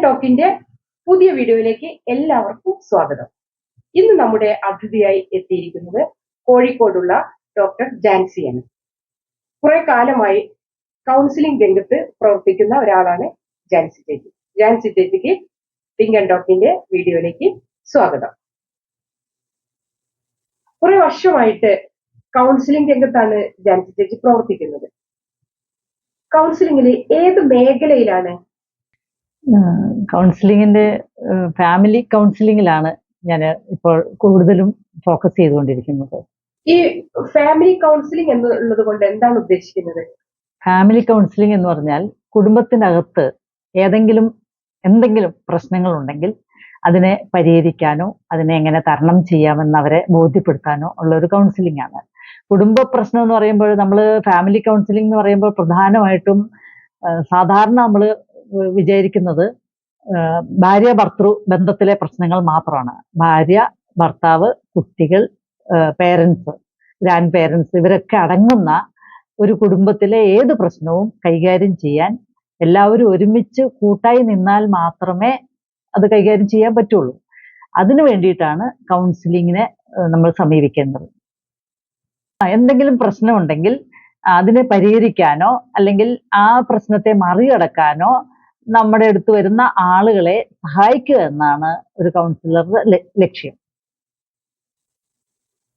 ടോക്കിന്റെ പുതിയ വീഡിയോയിലേക്ക് എല്ലാവർക്കും സ്വാഗതം. ഇന്ന് നമ്മുടെ അതിഥിയായി എത്തിയിരിക്കുന്നത് കോഴിക്കോടുള്ള ഡോക്ടർ ജാൻസിയാണ്. കുറെ കാലമായി കൗൺസിലിംഗ് രംഗത്ത് പ്രവർത്തിക്കുന്ന ഒരാളാണ് ജാൻസി ചേച്ചി. ജാൻസി ചേച്ചിക്ക് പിങ്ക് ആൻഡ് ടോക്കിന്റെ വീഡിയോയിലേക്ക് സ്വാഗതം. കുറെ വർഷമായിട്ട് കൗൺസിലിംഗ് രംഗത്താണ് ജാൻസി ചേച്ചി പ്രവർത്തിക്കുന്നത്. കൗൺസിലിംഗിൽ ഏത് മേഖലയിലാണ്? കൗൺസിലിങ്ങിന്റെ ഫാമിലി കൗൺസിലിങ്ങിലാണ് ഞാൻ ഇപ്പോൾ കൂടുതലും ഫോക്കസ് ചെയ്തുകൊണ്ടിരിക്കുന്നത്. ഈ ഫാമിലി കൗൺസിലിംഗ് എന്നുള്ളത് കൊണ്ട് എന്താണ് ഉദ്ദേശിക്കുന്നത്? ഫാമിലി കൗൺസിലിംഗ് എന്ന് പറഞ്ഞാൽ കുടുംബത്തിനകത്ത് എന്തെങ്കിലും പ്രശ്നങ്ങൾ ഉണ്ടെങ്കിൽ അതിനെ പരിഹരിക്കാനോ അതിനെ എങ്ങനെ തരണം ചെയ്യാമെന്ന് അവരെ ബോധ്യപ്പെടുത്താനോ ഉള്ള ഒരു കൗൺസിലിംഗ് ആണ്. കുടുംബ പ്രശ്നം എന്ന് പറയുമ്പോൾ നമ്മൾ ഫാമിലി കൗൺസിലിംഗ് എന്ന് പറയുമ്പോൾ പ്രധാനമായിട്ടും സാധാരണ നമ്മൾ വിചാരിക്കുന്നത് ഭാര്യ ഭർത്തൃ ബന്ധത്തിലെ പ്രശ്നങ്ങൾ മാത്രമാണ്. ഭാര്യ, ഭർത്താവ്, കുട്ടികൾ, പേരൻസ്, ഗ്രാൻഡ് പേരൻസ് ഇവരൊക്കെ അടങ്ങുന്ന ഒരു കുടുംബത്തിലെ ഏത് പ്രശ്നവും കൈകാര്യം ചെയ്യാൻ എല്ലാവരും ഒരുമിച്ച് കൂട്ടായി നിന്നാൽ മാത്രമേ അത് കൈകാര്യം ചെയ്യാൻ പറ്റുള്ളൂ. അതിനു വേണ്ടിയിട്ടാണ് കൗൺസിലിങ്ങിനെ നമ്മൾ സമീപിക്കേണ്ടത്. എന്തെങ്കിലും പ്രശ്നമുണ്ടെങ്കിൽ അതിനെ പരിഹരിക്കാനോ അല്ലെങ്കിൽ ആ പ്രശ്നത്തെ മറികടക്കാനോ നമ്മുടെ അടുത്ത് വരുന്ന ആളുകളെ സഹായിക്കുക എന്നാണ് ഒരു കൗൺസിലറുടെ ലക്ഷ്യം.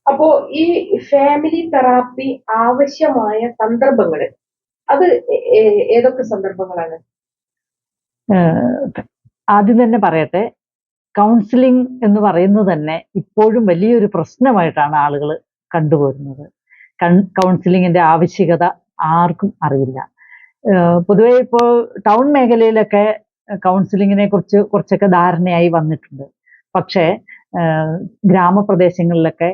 അപ്പോ ഈ ഫാമിലി തെറാപ്പി ആവശ്യമായ സന്ദർഭങ്ങൾ അത് ഏതൊക്കെ സന്ദർഭങ്ങളാണ്? ആദ്യം തന്നെ പറയട്ടെ, കൗൺസിലിംഗ് എന്ന് പറയുന്നത് തന്നെ ഇപ്പോഴും വലിയൊരു പ്രശ്നമായിട്ടാണ് ആളുകൾ കണ്ടുപോരുന്നത്. കൗൺസിലിങ്ങിന്റെ ആവശ്യകത ആർക്കും അറിയില്ല. പൊതുവെ ഇപ്പോൾ ടൗൺ മേഖലയിലൊക്കെ കൗൺസിലിങ്ങിനെ കുറിച്ച് കുറച്ചൊക്കെ ധാരണയായി വന്നിട്ടുണ്ട്. പക്ഷേ ഗ്രാമപ്രദേശങ്ങളിലൊക്കെ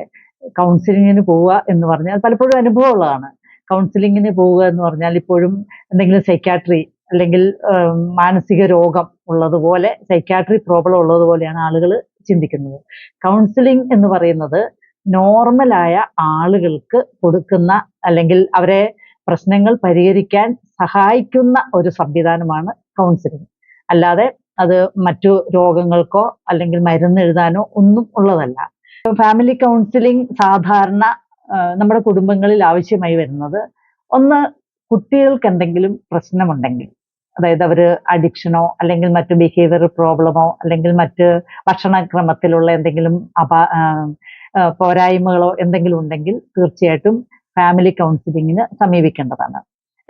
കൗൺസിലിങ്ങിന് പോവുക എന്ന് പറഞ്ഞാൽ പലപ്പോഴും അനുഭവമുള്ളതാണ്. കൗൺസിലിങ്ങിന് പോവുക എന്ന് പറഞ്ഞാൽ ഇപ്പോഴും എന്തെങ്കിലും സൈക്കാട്രി അല്ലെങ്കിൽ മാനസിക രോഗം ഉള്ളതുപോലെ, സൈക്കാട്രി പ്രോബ്ലം ഉള്ളതുപോലെയാണ് ആളുകൾ ചിന്തിക്കുന്നത്. കൗൺസിലിംഗ് എന്ന് പറയുന്നത് നോർമലായ ആളുകൾക്ക് കൊടുക്കുന്ന അല്ലെങ്കിൽ അവരെ പ്രശ്നങ്ങൾ പരിഹരിക്കാൻ സഹായിക്കുന്ന ഒരു സംവിധാനമാണ് കൗൺസിലിംഗ്. അല്ലാതെ അത് മറ്റു രോഗങ്ങൾക്കോ അല്ലെങ്കിൽ മരുന്ന് എഴുതാനോ ഒന്നും ഉള്ളതല്ല. ഫാമിലി കൗൺസിലിംഗ് സാധാരണ നമ്മുടെ കുടുംബങ്ങളിൽ ആവശ്യമായി വരുന്നത്, ഒന്ന്, കുട്ടികൾക്ക് എന്തെങ്കിലും പ്രശ്നമുണ്ടെങ്കിൽ, അതായത് അവർ അഡിക്ഷനോ അല്ലെങ്കിൽ മറ്റു ബിഹേവിയർ പ്രോബ്ലമോ അല്ലെങ്കിൽ മറ്റ് ഭക്ഷണക്രമത്തിലുള്ള എന്തെങ്കിലും പോരായ്മകളോ എന്തെങ്കിലും ഉണ്ടെങ്കിൽ തീർച്ചയായിട്ടും ഫാമിലി കൗൺസിലിങ്ങിന് സമീപിക്കേണ്ടതാണ്.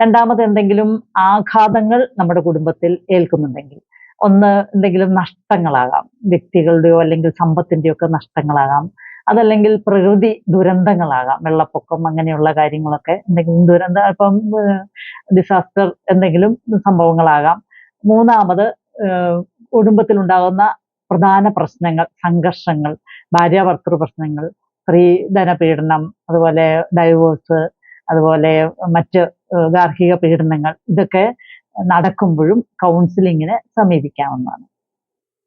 രണ്ടാമത്, എന്തെങ്കിലും ആഘാതങ്ങൾ നമ്മുടെ കുടുംബത്തിൽ ഏൽക്കുന്നുണ്ടെങ്കിൽ, ഒന്ന്, എന്തെങ്കിലും നഷ്ടങ്ങളാകാം, വ്യക്തികളുടെയോ അല്ലെങ്കിൽ സമ്പത്തിൻ്റെയോ ഒക്കെ നഷ്ടങ്ങളാകാം, അതല്ലെങ്കിൽ പ്രകൃതി ദുരന്തങ്ങളാകാം, വെള്ളപ്പൊക്കം അങ്ങനെയുള്ള കാര്യങ്ങളൊക്കെ, എന്തെങ്കിലും ഇപ്പം ഡിസാസ്റ്റർ എന്തെങ്കിലും സംഭവങ്ങളാകാം. മൂന്നാമത്, കുടുംബത്തിലുണ്ടാകുന്ന പ്രധാന പ്രശ്നങ്ങൾ, സംഘർഷങ്ങൾ, ഭാര്യാഭർത്തൃ പ്രശ്നങ്ങൾ, സ്ത്രീധന പീഡനം, അതുപോലെ ഡൈവോഴ്സ്, അതുപോലെ മറ്റ് ഗാർഹിക പീഡനങ്ങൾ, ഇതൊക്കെ നടക്കുമ്പോഴും കൗൺസിലിങ്ങിനെ സമീപിക്കാവുന്നതാണ്.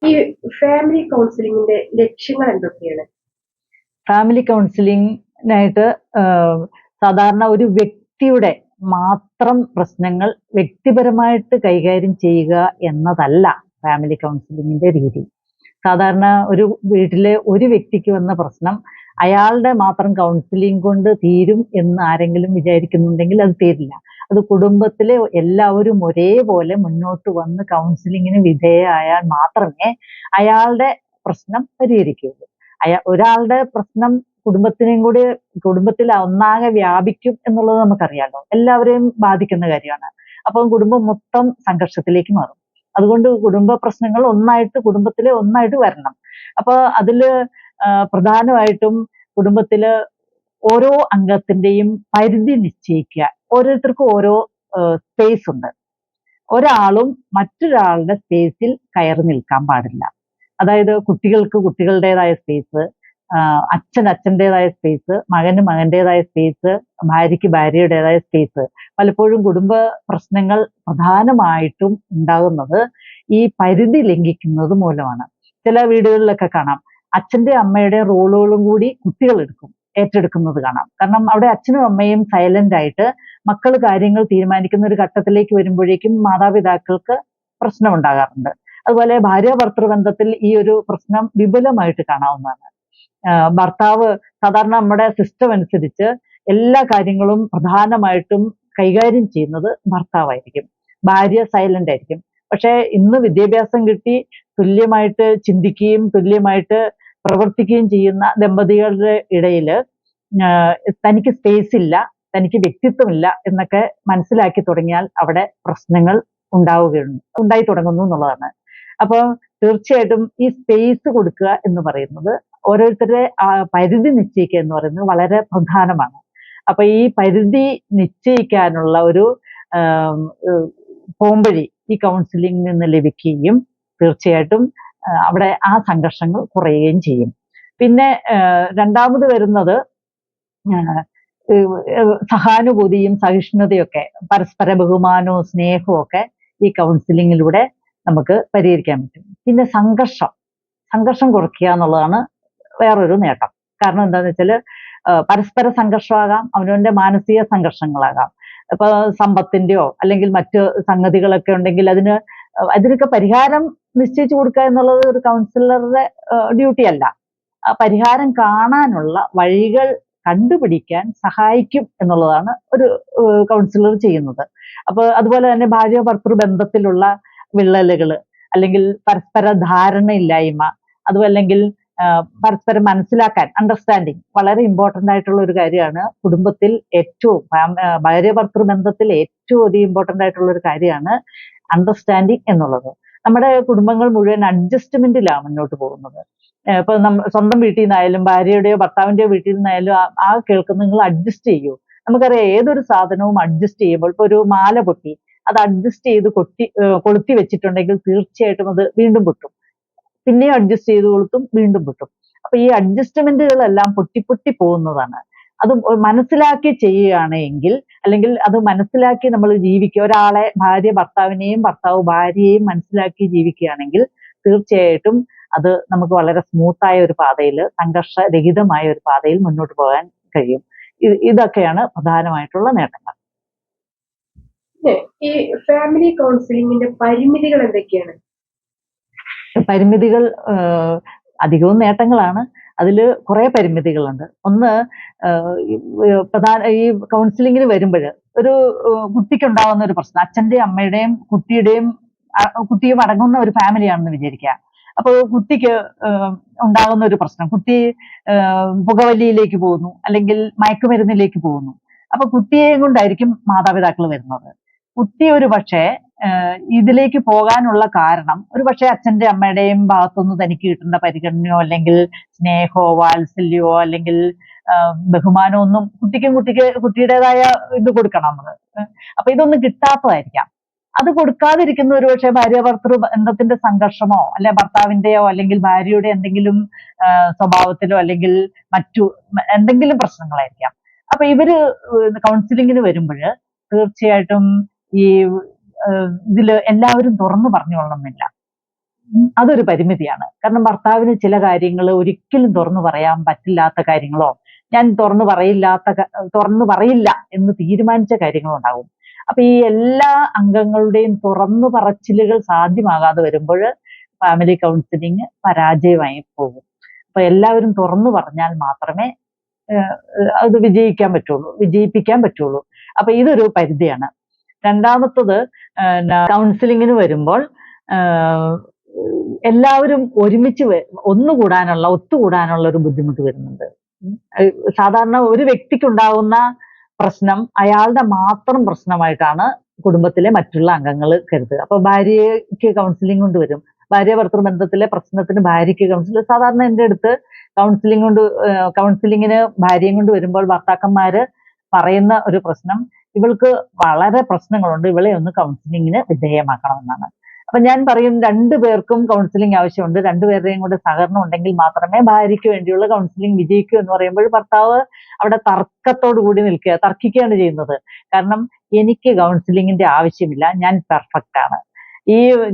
ഈ ഫാമിലി കൗൺസിലിങ്ങിന്റെ ലക്ഷ്യങ്ങൾ എന്തൊക്കെയാണ്? ഫാമിലി കൗൺസിലിങ്ങിനായിട്ട് സാധാരണ ഒരു വ്യക്തിയുടെ മാത്രം പ്രശ്നങ്ങൾ വ്യക്തിപരമായിട്ട് കൈകാര്യം ചെയ്യുക എന്നതല്ല ഫാമിലി കൗൺസിലിങ്ങിന്റെ രീതി. സാധാരണ ഒരു വീട്ടിലെ ഒരു വ്യക്തിക്ക് വന്ന പ്രശ്നം അയാളുടെ മാത്രം കൗൺസിലിംഗ് കൊണ്ട് തീരും എന്ന് ആരെങ്കിലും വിചാരിക്കുന്നുണ്ടെങ്കിൽ അത് തീരില്ല. അത് കുടുംബത്തിലെ എല്ലാവരും ഒരേപോലെ മുന്നോട്ട് വന്ന് കൗൺസിലിങ്ങിന് വിധേയമായാൽ മാത്രമേ അയാളുടെ പ്രശ്നം പരിഹരിക്കുകയുള്ളൂ. ഒരാളുടെ പ്രശ്നം കുടുംബത്തിൽ ഒന്നാകെ വ്യാപിക്കും എന്നുള്ളത് നമുക്കറിയാലോ, എല്ലാവരെയും ബാധിക്കുന്ന കാര്യമാണ്. അപ്പം കുടുംബം മൊത്തം സംഘർഷത്തിലേക്ക് മാറും. അതുകൊണ്ട് കുടുംബ പ്രശ്നങ്ങൾ കുടുംബത്തിലെ ഒന്നായിട്ട് വരണം. അപ്പൊ അതില് പ്രധാനമായിട്ടും കുടുംബത്തില് ഓരോ അംഗത്തിന്റെയും പരിധി നിശ്ചയിക്കുക. ഓരോരുത്തർക്കും ഓരോ സ്പേസ് ഉണ്ട്. ഒരാളും മറ്റൊരാളുടെ സ്പേസിൽ കയറി നിൽക്കാൻ പാടില്ല. അതായത് കുട്ടികൾക്ക് കുട്ടികളുടേതായ സ്പേസ്, അച്ഛൻ്റെതായ സ്പേസ്, മകൻ്റെതായ സ്പേസ്, ഭാര്യയ്ക്ക് ഭാര്യയുടേതായ സ്പേസ്. പലപ്പോഴും കുടുംബ പ്രശ്നങ്ങൾ പ്രധാനമായിട്ടും ഉണ്ടാകുന്നത് ഈ പരിധി ലംഘിക്കുന്നത് മൂലമാണ്. ചില വീടുകളിലൊക്കെ കാണാം, അച്ഛൻ്റെ അമ്മയുടെ റോളുകളും കൂടി കുട്ടികൾ ഏറ്റെടുക്കുന്നത് കാണാം. കാരണം അവിടെ അച്ഛനും അമ്മയും സൈലന്റ് ആയിട്ട് മക്കൾ കാര്യങ്ങൾ തീരുമാനിക്കുന്ന ഒരു ഘട്ടത്തിലേക്ക് വരുമ്പോഴേക്കും മാതാപിതാക്കൾക്ക് പ്രശ്നമുണ്ടാകാറുണ്ട്. അതുപോലെ ഭാര്യ ഭർത്തൃ ബന്ധത്തിൽ ഈ ഒരു പ്രശ്നം വിപുലമായിട്ട് കാണാവുന്നതാണ്. ഭർത്താവ് സാധാരണ നമ്മുടെ സിസ്റ്റം അനുസരിച്ച് എല്ലാ കാര്യങ്ങളും പ്രധാനമായിട്ടും കൈകാര്യം ചെയ്യുന്നത് ഭർത്താവായിരിക്കും. ഭാര്യ സൈലന്റ് ആയിരിക്കും. പക്ഷേ ഇന്ന് വിദ്യാഭ്യാസം കിട്ടി തുല്യമായിട്ട് ചിന്തിക്കുകയും തുല്യമായിട്ട് പ്രവർത്തിക്കുകയും ചെയ്യുന്ന ദമ്പതികളുടെ ഇടയില് തനിക്ക് സ്പേസ് ഇല്ല, തനിക്ക് വ്യക്തിത്വമില്ല എന്നൊക്കെ മനസ്സിലാക്കി തുടങ്ങിയാൽ അവിടെ പ്രശ്നങ്ങൾ ഉണ്ടായി തുടങ്ങുന്നു എന്നുള്ളതാണ്. അപ്പൊ തീർച്ചയായിട്ടും ഈ സ്പേസ് കൊടുക്കുക എന്ന് പറയുന്നത് ഓരോരുത്തരുടെ പരിധി നിശ്ചയിക്കുക എന്ന് പറയുന്നത് വളരെ പ്രധാനമാണ്. അപ്പൊ ഈ പരിധി നിശ്ചയിക്കാനുള്ള ഒരു പോംവഴി ഈ കൗൺസിലിംഗിൽ നിന്ന് ലഭിക്കുകയും തീർച്ചയായിട്ടും അവിടെ ആ സംഘർഷങ്ങൾ കുറയുകയും ചെയ്യും. പിന്നെ രണ്ടാമത് വരുന്നത് സഹാനുഭൂതിയും സഹിഷ്ണുതയൊക്കെ പരസ്പര ബഹുമാനവും സ്നേഹവും ഒക്കെ ഈ കൗൺസിലിങ്ങിലൂടെ നമുക്ക് പരിഹരിക്കാൻ പറ്റും. പിന്നെ സംഘർഷം കുറയ്ക്കുക എന്നുള്ളതാണ് വേറൊരു നേട്ടം. കാരണം എന്താണെന്ന് വെച്ചാൽ പരസ്പര സംഘർഷമാകാം, അവനവന്റെ മാനസിക സംഘർഷങ്ങളാകാം. ഇപ്പൊ സമ്പത്തിന്റെയോ അല്ലെങ്കിൽ മറ്റു സംഗതികളൊക്കെ ഉണ്ടെങ്കിൽ അതിനൊക്കെ പരിഹാരം നിശ്ചയിച്ചു കൊടുക്കുക എന്നുള്ളത് ഒരു കൗൺസിലറുടെ ഡ്യൂട്ടി അല്ല. പരിഹാരം കാണാനുള്ള വഴികൾ കണ്ടുപിടിക്കാൻ സഹായിക്കും എന്നുള്ളതാണ് ഒരു കൗൺസിലർ ചെയ്യുന്നത്. അപ്പൊ അതുപോലെ തന്നെ ഭാര്യ ഭർത്തൃ ബന്ധത്തിലുള്ള വിള്ളലുകൾ അല്ലെങ്കിൽ പരസ്പര ധാരണയില്ലായ്മ, അതുമല്ലെങ്കിൽ പരസ്പരം മനസ്സിലാക്കാൻ അണ്ടർസ്റ്റാൻഡിങ് വളരെ ഇമ്പോർട്ടന്റ് ആയിട്ടുള്ള ഒരു കാര്യമാണ്. കുടുംബത്തിൽ ഭാര്യ ഭർത്തൃ ബന്ധത്തിൽ ഏറ്റവും അധികം ഇമ്പോർട്ടന്റ് ആയിട്ടുള്ള ഒരു കാര്യമാണ് അണ്ടർസ്റ്റാൻഡിങ് എന്നുള്ളത്. നമ്മുടെ കുടുംബങ്ങൾ മുഴുവൻ അഡ്ജസ്റ്റ്മെന്റിലാണ് മുന്നോട്ട് പോകുന്നത്. ഇപ്പൊ സ്വന്തം വീട്ടിൽ നിന്നായാലും ഭാര്യയുടെയോ ഭർത്താവിന്റെയോ വീട്ടിൽ നിന്നായാലും കേൾക്കുന്ന നിങ്ങൾ അഡ്ജസ്റ്റ് ചെയ്യൂ. നമുക്കറിയാം ഏതൊരു സാധനവും അഡ്ജസ്റ്റ് ചെയ്യുമ്പോൾ ഇപ്പൊ ഒരു മാല പൊട്ടി, അത് അഡ്ജസ്റ്റ് ചെയ്ത് കൊളുത്തി വെച്ചിട്ടുണ്ടെങ്കിൽ തീർച്ചയായിട്ടും അത് വീണ്ടും പൊട്ടും. പിന്നെയും അഡ്ജസ്റ്റ് ചെയ്ത് കൊളുത്തും, വീണ്ടും പൊട്ടും. അപ്പൊ ഈ അഡ്ജസ്റ്റ്മെന്റുകളെല്ലാം പൊട്ടി പോകുന്നതാണ്. അത് മനസ്സിലാക്കി ചെയ്യുകയാണെങ്കിൽ, അല്ലെങ്കിൽ അത് മനസ്സിലാക്കി നമ്മൾ ജീവിക്കുക, ഒരാളെ ഭർത്താവിനെയും ഭർത്താവ് ഭാര്യയെയും മനസ്സിലാക്കി ജീവിക്കുകയാണെങ്കിൽ തീർച്ചയായിട്ടും അത് നമുക്ക് വളരെ സ്മൂത്തായ ഒരു പാതയിൽ, സംഘർഷരഹിതമായ ഒരു പാതയിൽ മുന്നോട്ട് പോകാൻ കഴിയും. ഇതൊക്കെയാണ് പ്രധാനമായിട്ടുള്ള നേട്ടങ്ങൾ. ഈ ഫാമിലി കൗൺസിലിംഗിന്റെ പരിമിതികൾ എന്തൊക്കെയാണ്? പരിമിതികൾ അധികവും നേട്ടങ്ങളാണ്. അതിൽ കുറെ പരിമിതികളുണ്ട്. ഒന്ന്, ഈ കൗൺസിലിങ്ങിന് വരുമ്പോൾ ഒരു കുട്ടിക്കുണ്ടാവുന്ന ഒരു പ്രശ്നം, അച്ഛന്റെയും അമ്മയുടെയും കുട്ടിയും അടങ്ങുന്ന ഒരു ഫാമിലിയാണെന്ന് വിചാരിക്കുക. അപ്പോൾ കുട്ടിക്ക് ഉണ്ടാകുന്ന ഒരു പ്രശ്നം, കുട്ടി പുകവലിയിലേക്ക് പോകുന്നു, അല്ലെങ്കിൽ മയക്കുമരുന്നിലേക്ക് പോകുന്നു. അപ്പൊ കുട്ടിയെയും കൊണ്ടായിരിക്കും മാതാപിതാക്കൾ വരുന്നത്. കുട്ടി ഒരു പക്ഷേ ഇതിലേക്ക് പോകാനുള്ള കാരണം ഒരു പക്ഷേ അച്ഛന്റെ അമ്മയുടെയും ഭാഗത്തുനിന്ന് തനിക്ക് കിട്ടേണ്ട പരിഗണനയോ അല്ലെങ്കിൽ സ്നേഹമോ വാത്സല്യമോ അല്ലെങ്കിൽ ബഹുമാനമോ ഒന്നും കുട്ടിയുടേതായ ഇത് കൊടുക്കണം നമ്മള്. അപ്പൊ ഇതൊന്നും കിട്ടാത്തതായിരിക്കാം. അത് കൊടുക്കാതിരിക്കുന്ന ഒരു പക്ഷേ ഭാര്യ ഭർത്തൃ ബന്ധത്തിന്റെ സംഘർഷമോ അല്ലെ ഭർത്താവിന്റെയോ അല്ലെങ്കിൽ ഭാര്യയുടെ എന്തെങ്കിലും സ്വഭാവത്തിലോ അല്ലെങ്കിൽ മറ്റു എന്തെങ്കിലും പ്രശ്നങ്ങളായിരിക്കാം. അപ്പൊ ഇവര് കൗൺസിലിങ്ങിന് വരുമ്പോൾ തീർച്ചയായിട്ടും ഈ ഇതില് എല്ലാവരും തുറന്നു പറഞ്ഞുകൊള്ളണമെന്നില്ല. അതൊരു പരിമിതിയാണ്. കാരണം ഭർത്താവിന് ചില കാര്യങ്ങൾ ഒരിക്കലും തുറന്നു പറയാൻ പറ്റില്ലാത്ത കാര്യങ്ങളോ, ഞാൻ തുറന്നു പറയില്ല എന്ന് തീരുമാനിച്ച കാര്യങ്ങളുണ്ടാകും. അപ്പൊ ഈ എല്ലാ അംഗങ്ങളുടെയും തുറന്നു പറച്ചിലുകൾ സാധ്യമാകാതെ വരുമ്പോൾ ഫാമിലി കൗൺസിലിംഗ് പരാജയമായി പോകും. അപ്പൊ എല്ലാവരും തുറന്നു പറഞ്ഞാൽ മാത്രമേ അത് വിജയിപ്പിക്കാൻ പറ്റുള്ളൂ. അപ്പൊ ഇതൊരു പരിധിയാണ്. രണ്ടാമത്തത്, കൗൺസിലിങ്ങിന് വരുമ്പോൾ എല്ലാവരും ഒരുമിച്ച് ഒത്തുകൂടാനുള്ള ഒരു ബുദ്ധിമുട്ട് വരുന്നുണ്ട്. സാധാരണ ഒരു വ്യക്തിക്കുണ്ടാകുന്ന പ്രശ്നം അയാളുടെ മാത്രം പ്രശ്നമായിട്ടാണ് കുടുംബത്തിലെ മറ്റുള്ള അംഗങ്ങൾ കരുതുക. അപ്പൊ ഭാര്യയ്ക്ക് കൗൺസിലിംഗ് കൊണ്ട് വരും, ഭാര്യ ഭർത്തൃ ബന്ധത്തിലെ പ്രശ്നത്തിന് ഭാര്യയ്ക്ക് കൗൺസിലിംഗ്. സാധാരണ എൻ്റെ അടുത്ത് കൗൺസിലിങ്ങിന് ഭാര്യയും കൊണ്ട് വരുമ്പോൾ ഭർത്താക്കന്മാര് പറയുന്ന ഒരു പ്രശ്നം, ഇവൾക്ക് വളരെ പ്രശ്നങ്ങളുണ്ട്, ഇവളെ ഒന്ന് കൗൺസിലിങ്ങിന് വിധേയമാക്കണമെന്നാണ്. അപ്പൊ ഞാൻ പറയും, രണ്ടുപേർക്കും കൗൺസിലിംഗ് ആവശ്യമുണ്ട്, രണ്ടുപേരുടെയും കൂടെ സഹകരണം ഉണ്ടെങ്കിൽ മാത്രമേ ഭാര്യയ്ക്ക് വേണ്ടിയുള്ള കൗൺസിലിംഗ് വിജയിക്കൂ എന്ന് പറയുമ്പോൾ ഭർത്താവ് അവിടെ തർക്കത്തോടു കൂടി തർക്കിക്കുകയാണ് ചെയ്യുന്നത്. കാരണം എനിക്ക് കൗൺസിലിങ്ങിന്റെ ആവശ്യമില്ല, ഞാൻ പെർഫെക്റ്റ് ആണ്.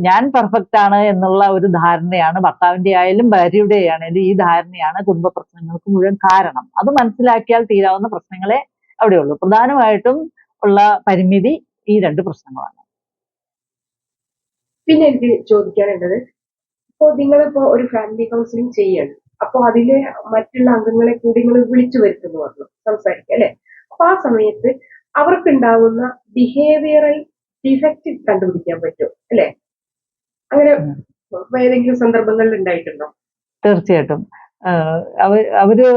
ഞാൻ പെർഫെക്റ്റ് ആണ് എന്നുള്ള ഒരു ധാരണയാണ് ഭർത്താവിന്റെ ആയാലും ഭാര്യയുടെ ആണെങ്കിലും ഈ ധാരണയാണ് കുടുംബ പ്രശ്നങ്ങൾക്ക് മുഴുവൻ കാരണം. അത് മനസ്സിലാക്കിയാൽ തീരാവുന്ന പ്രശ്നങ്ങളെ അവിടെയുള്ളൂ. പ്രധാനമായിട്ടും ഉള്ള പരിമിതി ഈ രണ്ട് പ്രശ്നങ്ങളാണ്. പിന്നെ എനിക്ക് ചോദിക്കാനുള്ളത്, ഇപ്പോ നിങ്ങളിപ്പോ ഒരു ഫാമിലി കൗൺസിലിംഗ് ചെയ്യാണ്, അപ്പൊ അതിലെ മറ്റുള്ള അംഗങ്ങളെ കൂടി നിങ്ങൾ വിളിച്ചു വരുത്തുന്നു പറഞ്ഞു സംസാരിക്കുക അല്ലെ? അപ്പൊ ആ സമയത്ത് അവർക്കുണ്ടാവുന്ന ബിഹേവിയറൽ ഡിഫക്റ്റ് കണ്ടുപിടിക്കാൻ പറ്റും അല്ലെ? അങ്ങനെ ഏതെങ്കിലും സന്ദർഭങ്ങളിൽ ഉണ്ടായിട്ടുണ്ടോ? തീർച്ചയായിട്ടും. അവര്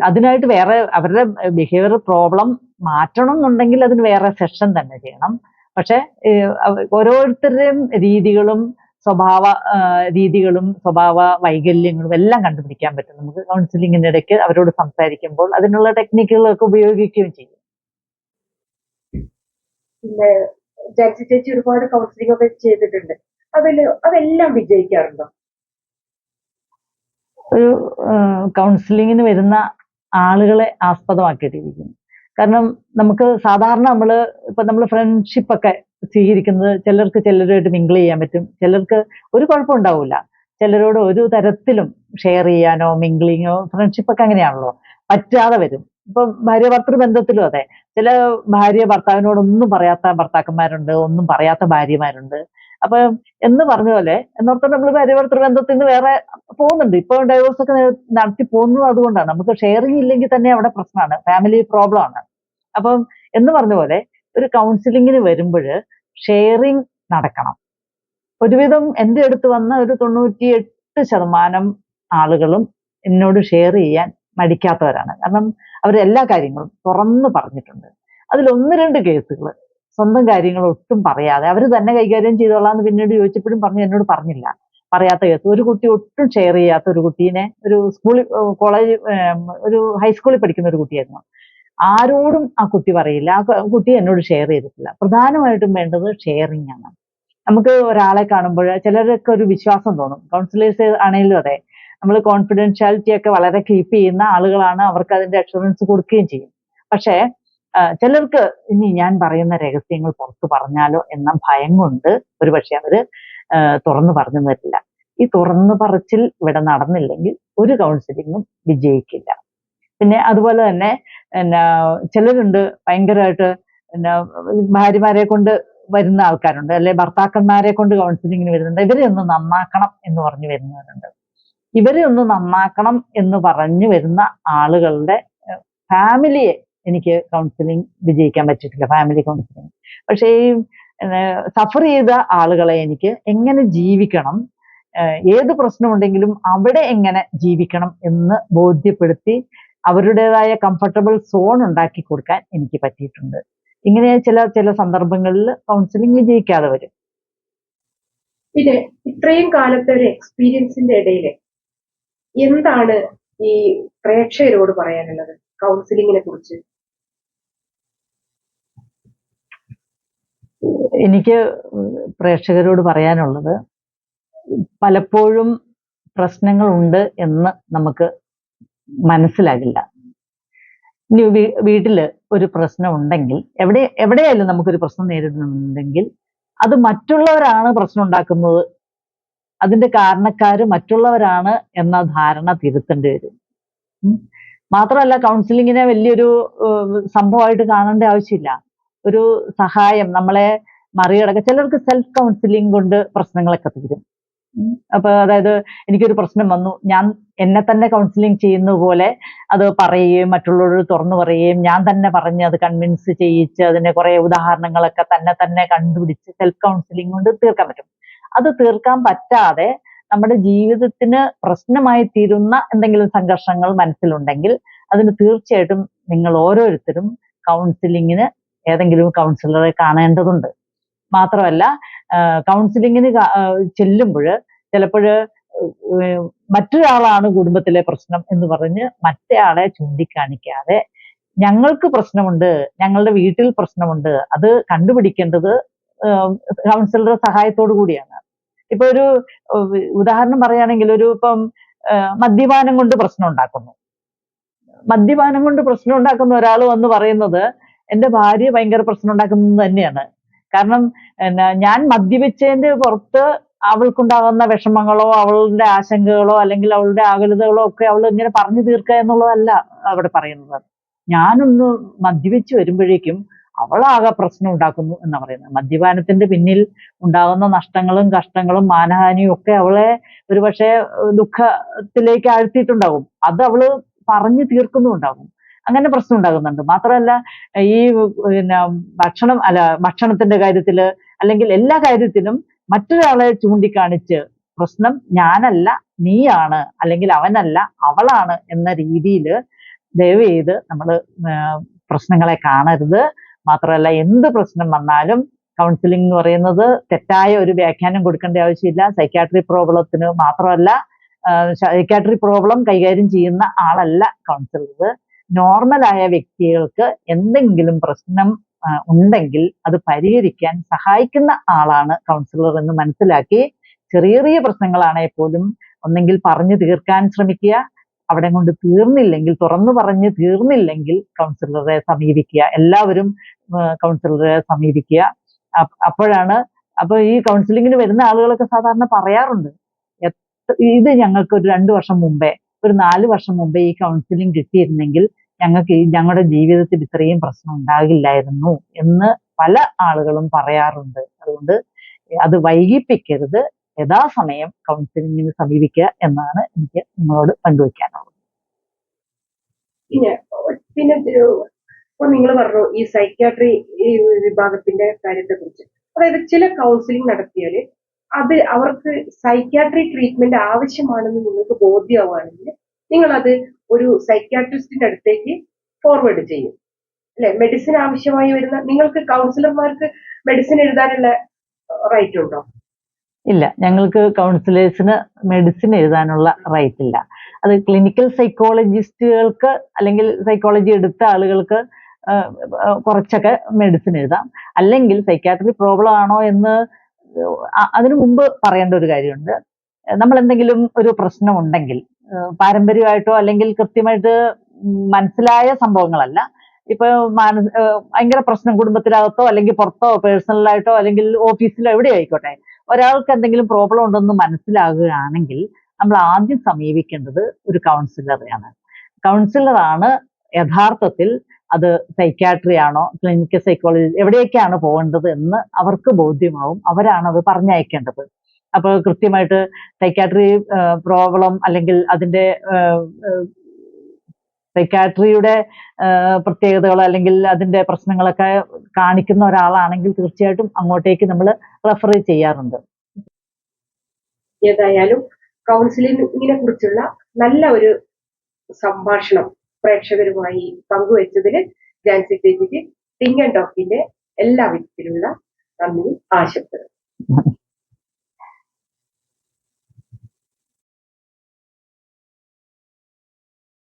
അതിനായിട്ട് വേറെ അവരുടെ ബിഹേവിയർ പ്രോബ്ലം മാറ്റണം എന്നുണ്ടെങ്കിൽ അതിന് വേറെ സെഷൻ തന്നെ ചെയ്യണം. പക്ഷെ ഓരോരുത്തരുടെയും രീതികളും സ്വഭാവ വൈകല്യങ്ങളും എല്ലാം കണ്ടുപിടിക്കാൻ പറ്റും നമുക്ക് കൗൺസിലിങ്ങിന്റെ ഇടയ്ക്ക് അവരോട് സംസാരിക്കുമ്പോൾ. അതിനുള്ള ടെക്നിക്കുകളൊക്കെ ഉപയോഗിക്കുകയും ചെയ്യും. പിന്നെ ജാൻസി ചേച്ചി ഒരുപാട് കൗൺസിലിംഗ് ഒക്കെ ചെയ്തിട്ടുണ്ട്, അതെല്ലാം വിജയിക്കാറുണ്ടോ? ഒരു കൗൺസിലിങ്ങിന് വരുന്ന ആളുകളെ ആസ്പദമാക്കിയിട്ടിരിക്കുന്നു. കാരണം നമുക്ക് സാധാരണ നമ്മൾ ഫ്രണ്ട്ഷിപ്പ് ഒക്കെ സ്വീകരിക്കുന്നത് ചിലർക്ക് ചിലരുമായിട്ട് മിങ്കിൾ ചെയ്യാൻ പറ്റും, ചിലർക്ക് ഒരു കുഴപ്പം ഉണ്ടാവില്ല. ചിലരോട് ഒരു തരത്തിലും ഷെയർ ചെയ്യാനോ മിങ്കിളിങ്ങോ ഫ്രണ്ട്ഷിപ്പ് ഒക്കെ അങ്ങനെയാണല്ലോ, പറ്റാതെ വരും. ഇപ്പം ഭാര്യ ഭർത്തൃ ബന്ധത്തിലും അതെ, ചില ഭാര്യ ഭർത്താവിനോടൊന്നും പറയാത്ത ഭർത്താക്കന്മാരുണ്ട്, ഒന്നും പറയാത്ത ഭാര്യമാരുണ്ട്. അപ്പൊ എന്ന് പറഞ്ഞ പോലെ എന്നോർത്ത് നമ്മൾ ഭാര്യ ഭർത്തൃ ബന്ധത്തിൽ നിന്ന് വേറെ പോകുന്നുണ്ട്. ഇപ്പൊ ഡൈവോഴ്സ് ഒക്കെ നടത്തി പോകുന്നത് അതുകൊണ്ടാണ്. നമുക്ക് ഷെയറിംഗ് ഇല്ലെങ്കിൽ തന്നെ അവിടെ പ്രശ്നമാണ്, ഫാമിലി പ്രോബ്ലം ആണ്. അപ്പം എന്ന് പറഞ്ഞ പോലെ ഒരു കൗൺസിലിങ്ങിന് വരുമ്പോൾ ഷെയറിംഗ് നടക്കണം. ഒരുവിധം എൻ്റെ അടുത്ത് വന്ന ഒരു 98% ആളുകളും എന്നോട് ഷെയർ ചെയ്യാൻ മടിക്കാത്തവരാണ്. കാരണം അവരെല്ലാ കാര്യങ്ങളും തുറന്ന് പറഞ്ഞിട്ടുണ്ട്. അതിൽ 1-2 കേസുകൾ സ്വന്തം കാര്യങ്ങൾ ഒട്ടും പറയാതെ അവർ തന്നെ കൈകാര്യം ചെയ്തോളാന്ന് പിന്നീട് ചോദിച്ചപ്പോഴും എന്നോട് പറഞ്ഞില്ല. പറയാത്ത കേസ്, ഒരു കുട്ടി ഒട്ടും ഷെയർ ചെയ്യാത്ത ഒരു കുട്ടീനെ, ഒരു ഒരു ഹൈസ്കൂളിൽ പഠിക്കുന്ന ഒരു കുട്ടിയായിരുന്നു. ആരോടും ആ കുട്ടി പറയില്ല, ആ കുട്ടി എന്നോട് ഷെയർ ചെയ്തിട്ടില്ല. പ്രധാനമായിട്ടും വേണ്ടത് ഷെയറിംഗ് ആണ്. നമുക്ക് ഒരാളെ കാണുമ്പോൾ ചിലരൊക്കെ ഒരു വിശ്വാസം തോന്നും. കൗൺസിലേഴ്സ് ആണെങ്കിലും അതെ, നമ്മൾ കോൺഫിഡൻഷ്യാലിറ്റി ഒക്കെ വളരെ കീപ്പ് ചെയ്യുന്ന ആളുകളാണ്, അവർക്ക് അതിന്റെ അഷുറൻസ് കൊടുക്കുകയും ചെയ്യും. പക്ഷേ ചിലർക്ക് ഇനി ഞാൻ പറയുന്ന രഹസ്യങ്ങൾ പുറത്തു പറഞ്ഞാലോ എന്ന ഭയം കൊണ്ട് ഒരുപക്ഷെ അവര് തുറന്നു പറഞ്ഞു തരില്ല. ഈ തുറന്നു പറച്ചിൽ ഇവിടെ നടന്നില്ലെങ്കിൽ ഒരു കൗൺസിലിങ്ങും വിജയിക്കില്ല. പിന്നെ അതുപോലെ തന്നെ ചിലരുണ്ട് ഭയങ്കരമായിട്ട് ഭാര്യമാരെ കൊണ്ട് വരുന്ന ആൾക്കാരുണ്ട്, അല്ലെ ഭർത്താക്കന്മാരെ കൊണ്ട് കൗൺസിലിങ്ങിന് വരുന്നുണ്ട്. ഇവരെ ഒന്ന് നന്നാക്കണം എന്ന് പറഞ്ഞു വരുന്നവരുണ്ട്. ഇവരെ ഒന്ന് നന്നാക്കണം എന്ന് പറഞ്ഞു വരുന്ന ആളുകളുടെ ഫാമിലിയെ എനിക്ക് കൗൺസിലിംഗ് വിജയിക്കാൻ പറ്റിയിട്ടില്ല, ഫാമിലി കൗൺസിലിംഗ്. പക്ഷേ ഈ സഫർ ചെയ്ത ആളുകളെ എനിക്ക് എങ്ങനെ ജീവിക്കണം, ഏത് പ്രശ്നമുണ്ടെങ്കിലും അവിടെ എങ്ങനെ ജീവിക്കണം എന്ന് ബോധ്യപ്പെടുത്തി അവരുടേതായ കംഫർട്ടബിൾ സോൺ ഉണ്ടാക്കി കൊടുക്കാൻ എനിക്ക് പറ്റിയിട്ടുണ്ട്. ഇങ്ങനെ ചില സന്ദർഭങ്ങളിൽ കൗൺസിലിംഗ് വിജയിക്കാതെ വരും. പിന്നെ ഇത്രയും കാലത്തെ ഒരു എക്സ്പീരിയൻസിന്റെ ഇടയിൽ എന്താണ് ഈ പ്രേക്ഷകരോട് പറയാനുള്ളത് കൗൺസിലിങ്ങിനെ കുറിച്ച്? എനിക്ക് പ്രേക്ഷകരോട് പറയാനുള്ളത്, പലപ്പോഴും പ്രശ്നങ്ങളുണ്ട് എന്ന് നമുക്ക് മനസ്സിലാകില്ല. ഇനി വീട്ടില് ഒരു പ്രശ്നം ഉണ്ടെങ്കിൽ, എവിടെയായാലും നമുക്കൊരു പ്രശ്നം നേരിടുന്നുണ്ടെങ്കിൽ അത് മറ്റുള്ളവരാണ് പ്രശ്നം ഉണ്ടാക്കുന്നത്, അതിന്റെ കാരണക്കാര് മറ്റുള്ളവരാണ് എന്ന ധാരണ തിരുത്തേണ്ടി വരും. മാത്രമല്ല കൗൺസിലിങ്ങിനെ വലിയൊരു സംഭവമായിട്ട് കാണേണ്ട ആവശ്യമില്ല. ഒരു സഹായം, നമ്മളെ മറികടക്കുക. ചിലർക്ക് സെൽഫ് കൗൺസിലിംഗ് കൊണ്ട് പ്രശ്നങ്ങളൊക്കെ തീരും. അപ്പൊ അതായത് എനിക്കൊരു പ്രശ്നം വന്നു, ഞാൻ എന്നെ തന്നെ കൗൺസിലിംഗ് ചെയ്യുന്ന പോലെ അത് പറയുകയും മറ്റുള്ളവരോട് തുറന്നു പറയുകയും ഞാൻ തന്നെ പറഞ്ഞ് അത് കൺവിൻസ് ചെയ്യിച്ച് അതിന്റെ കുറെ ഉദാഹരണങ്ങളൊക്കെ തന്നെ കണ്ടുപിടിച്ച് സെൽഫ് കൗൺസിലിംഗ് കൊണ്ട് തീർക്കാൻ പറ്റും. അത് തീർക്കാൻ പറ്റാതെ നമ്മുടെ ജീവിതത്തിന് പ്രശ്നമായി തീരുന്ന എന്തെങ്കിലും സംഘർഷങ്ങൾ മനസ്സിലുണ്ടെങ്കിൽ അതിന് തീർച്ചയായിട്ടും നിങ്ങൾ ഓരോരുത്തരും കൗൺസിലിങ്ങിന് ഏതെങ്കിലും കൗൺസിലറെ കാണേണ്ടതുണ്ട്. മാത്രമല്ല കൗൺസിലിങ്ങിന് ചെല്ലുമ്പോൾ ചിലപ്പോൾ മറ്റൊരാളാണ് കുടുംബത്തിലെ പ്രശ്നം എന്ന് പറഞ്ഞ് മറ്റേയാളെ ചൂണ്ടിക്കാണിക്കാതെ ഞങ്ങൾക്ക് പ്രശ്നമുണ്ട്, ഞങ്ങളുടെ വീട്ടിൽ പ്രശ്നമുണ്ട്, അത് കണ്ടുപിടിക്കേണ്ടത് കൗൺസിലറുടെ സഹായത്തോടു കൂടിയാണ്. ഇപ്പൊ ഒരു ഉദാഹരണം പറയുകയാണെങ്കിൽ, ഇപ്പം മദ്യപാനം കൊണ്ട് പ്രശ്നം ഉണ്ടാക്കുന്നു. മദ്യപാനം കൊണ്ട് പ്രശ്നം ഉണ്ടാക്കുന്ന ഒരാൾ വന്ന് പറയുന്നത് എൻ്റെ ഭാര്യ ഭയങ്കര പ്രശ്നം ഉണ്ടാക്കുന്നത് തന്നെയാണ്. കാരണം ഞാൻ മദ്യപിച്ചതിന്റെ പുറത്ത് അവൾക്കുണ്ടാകുന്ന വിഷമങ്ങളോ അവളുടെ ആശങ്കകളോ അല്ലെങ്കിൽ അവളുടെ ആകുലതകളോ ഒക്കെ അവൾ ഇങ്ങനെ പറഞ്ഞു തീർക്കുക എന്നുള്ളതല്ല അവിടെ പറയുന്നത്. ഞാനൊന്ന് മദ്യപിച്ച് വരുമ്പോഴേക്കും അവളാകെ പ്രശ്നം ഉണ്ടാക്കുന്നു എന്നാ പറയുന്നത്. മദ്യപാനത്തിന്റെ പിന്നിൽ ഉണ്ടാകുന്ന നഷ്ടങ്ങളും കഷ്ടങ്ങളും മാനഹാനിയും ഒക്കെ അവളെ ഒരുപക്ഷെ ദുഃഖത്തിലേക്ക് ആഴ്ത്തിയിട്ടുണ്ടാകും. അത് അവള് പറഞ്ഞു തീർക്കുന്നുണ്ടാകും. അങ്ങനെ പ്രശ്നം ഉണ്ടാകുന്നുണ്ട്. മാത്രമല്ല ഈ പിന്നെ ഭക്ഷണത്തിന്റെ കാര്യത്തില് അല്ലെങ്കിൽ എല്ലാ കാര്യത്തിലും മറ്റൊരാളെ ചൂണ്ടിക്കാണിച്ച് പ്രശ്നം ഞാനല്ല നീയാണ്, അല്ലെങ്കിൽ അവനല്ല അവളാണ് എന്ന രീതിയിൽ ദയവ് ചെയ്ത് നമ്മൾ പ്രശ്നങ്ങളെ കാണരുത്. മാത്രമല്ല എന്ത് പ്രശ്നം വന്നാലും കൗൺസിലിംഗ് എന്ന് പറയുന്നത് തെറ്റായ ഒരു വ്യാഖ്യാനം കൊടുക്കേണ്ട ആവശ്യമില്ല. സൈക്യാട്രി പ്രോബ്ലത്തിന് മാത്രമല്ല, സൈക്യാട്രി പ്രോബ്ലം കൈകാര്യം ചെയ്യുന്ന ആളല്ല കൗൺസിലർ. നോർമലായ വ്യക്തികൾക്ക് എന്തെങ്കിലും പ്രശ്നം ഉണ്ടെങ്കിൽ അത് പരിഹരിക്കാൻ സഹായിക്കുന്ന ആളാണ് കൗൺസിലർ എന്ന് മനസ്സിലാക്കി ചെറിയ ചെറിയ പ്രശ്നങ്ങളാണെങ്കിൽ പോലും ഒന്നെങ്കിൽ പറഞ്ഞു തീർക്കാൻ ശ്രമിക്കുക. അവിടെ കൊണ്ട് തീർന്നില്ലെങ്കിൽ, തുറന്നു പറഞ്ഞ് തീർന്നില്ലെങ്കിൽ കൗൺസിലറെ സമീപിക്കുക. എല്ലാവരും കൗൺസിലറെ സമീപിക്കുക. അപ്പൊ ഈ കൗൺസിലിങ്ങിന് വരുന്ന ആളുകളൊക്കെ സാധാരണ പറയാറുണ്ട്, ഇത് ഞങ്ങൾക്ക് ഒരു 2 വർഷം മുമ്പേ, ഒരു 4 വർഷം മുമ്പേ ഈ കൗൺസിലിംഗ് കിട്ടിയിരുന്നെങ്കിൽ ഞങ്ങൾക്ക് ഞങ്ങളുടെ ജീവിതത്തിൽ ഇത്രയും പ്രശ്നം ഉണ്ടാകില്ലായിരുന്നു എന്ന് പല ആളുകളും പറയാറുണ്ട്. അതുകൊണ്ട് അത് വൈകിപ്പിക്കരുത്. യഥാസമയം കൗൺസിലിങ്ങിന് സമീപിക്കുക എന്നാണ് എനിക്ക് നിങ്ങളോട് പങ്കുവയ്ക്കാനുള്ളത്. പിന്നെ ഇപ്പൊ നിങ്ങൾ പറഞ്ഞു ഈ സൈക്യാട്രി വിഭാഗത്തിന്റെ കാര്യത്തെ കുറിച്ച്. അതായത് ചില കൗൺസിലിംഗ് നടത്തിയാല് അത് അവർക്ക് സൈക്യാട്രി ട്രീറ്റ്മെന്റ് ആവശ്യമാണെന്ന് നിങ്ങൾക്ക് ബോധ്യമാവുകയാണെങ്കിൽ നിങ്ങൾ അത് ഒരു സൈക്യാട്രിസ്റ്റിന്റെ അടുത്തേക്ക് ഫോർവേഡ് ചെയ്യും, അല്ലെ? മെഡിസിൻ ആവശ്യമായി വരുന്ന നിങ്ങൾക്ക് കൗൺസിലർമാർക്ക് മെഡിസിൻ എഴുതാനുള്ള റൈറ്റ് ഉണ്ടോ? ഇല്ല, ഞങ്ങൾക്ക് കൗൺസിലേഴ്സിന് മെഡിസിൻ എഴുതാനുള്ള റൈറ്റ് ഇല്ല. അത് ക്ലിനിക്കൽ സൈക്കോളജിസ്റ്റുകൾക്ക് അല്ലെങ്കിൽ സൈക്കോളജി എടുത്ത ആളുകൾക്ക് കുറച്ചൊക്കെ മെഡിസിൻ എഴുതാം. അല്ലെങ്കിൽ സൈക്യാട്രി പ്രോബ്ലം ആണോ എന്ന് അതിനു മുമ്പ് പറയേണ്ട ഒരു കാര്യമുണ്ട്. നമ്മൾ എന്തെങ്കിലും ഒരു പ്രശ്നം ഉണ്ടെങ്കിൽ പാരമ്പര്യമായിട്ടോ അല്ലെങ്കിൽ കൃത്യമായിട്ട് മനസ്സിലായ സംഭവങ്ങളല്ല, ഇപ്പൊ ഭയങ്കര പ്രശ്നം കുടുംബത്തിനകത്തോ അല്ലെങ്കിൽ പുറത്തോ പേഴ്സണലായിട്ടോ അല്ലെങ്കിൽ ഓഫീസിലോ എവിടെ ആയിക്കോട്ടെ, ഒരാൾക്ക് എന്തെങ്കിലും പ്രോബ്ലം ഉണ്ടെന്ന് മനസ്സിലാകുകയാണെങ്കിൽ നമ്മൾ ആദ്യം സമീപിക്കേണ്ടത് ഒരു കൗൺസിലറെയാണ്. കൗൺസിലറാണ് യഥാർത്ഥത്തിൽ അത് സൈക്യാട്രി ആണോ ക്ലിനിക്കൽ സൈക്കോളജി എവിടെയൊക്കെയാണ് പോകേണ്ടത് എന്ന് അവർക്ക് ബോധ്യമാവും. അവരാണ് അത് പറഞ്ഞയക്കേണ്ടത്. അപ്പോൾ കൃത്യമായിട്ട് സൈക്യാട്രി പ്രോബ്ലം അല്ലെങ്കിൽ അതിന്റെ സൈക്യാട്രിയുടെ പ്രത്യേകതകൾ അല്ലെങ്കിൽ അതിന്റെ പ്രശ്നങ്ങളൊക്കെ കാണിക്കുന്ന ഒരാളാണെങ്കിൽ തീർച്ചയായിട്ടും അങ്ങോട്ടേക്ക് നമ്മൾ റെഫർ ചെയ്യാറുണ്ട്. ഏതായാലും കൗൺസിലിങ്ങിനെ കുറിച്ചുള്ള നല്ല ഒരു സംഭാഷണം പ്രേക്ഷകരുമായി പങ്കുവച്ചതിന് ജാൻസി ചേച്ചിക്ക് തിങ്ക് ആൻഡ് ടോക്കിന്റെ എല്ലാ വിധത്തിലുള്ള നന്ദി ആശംസകൾ.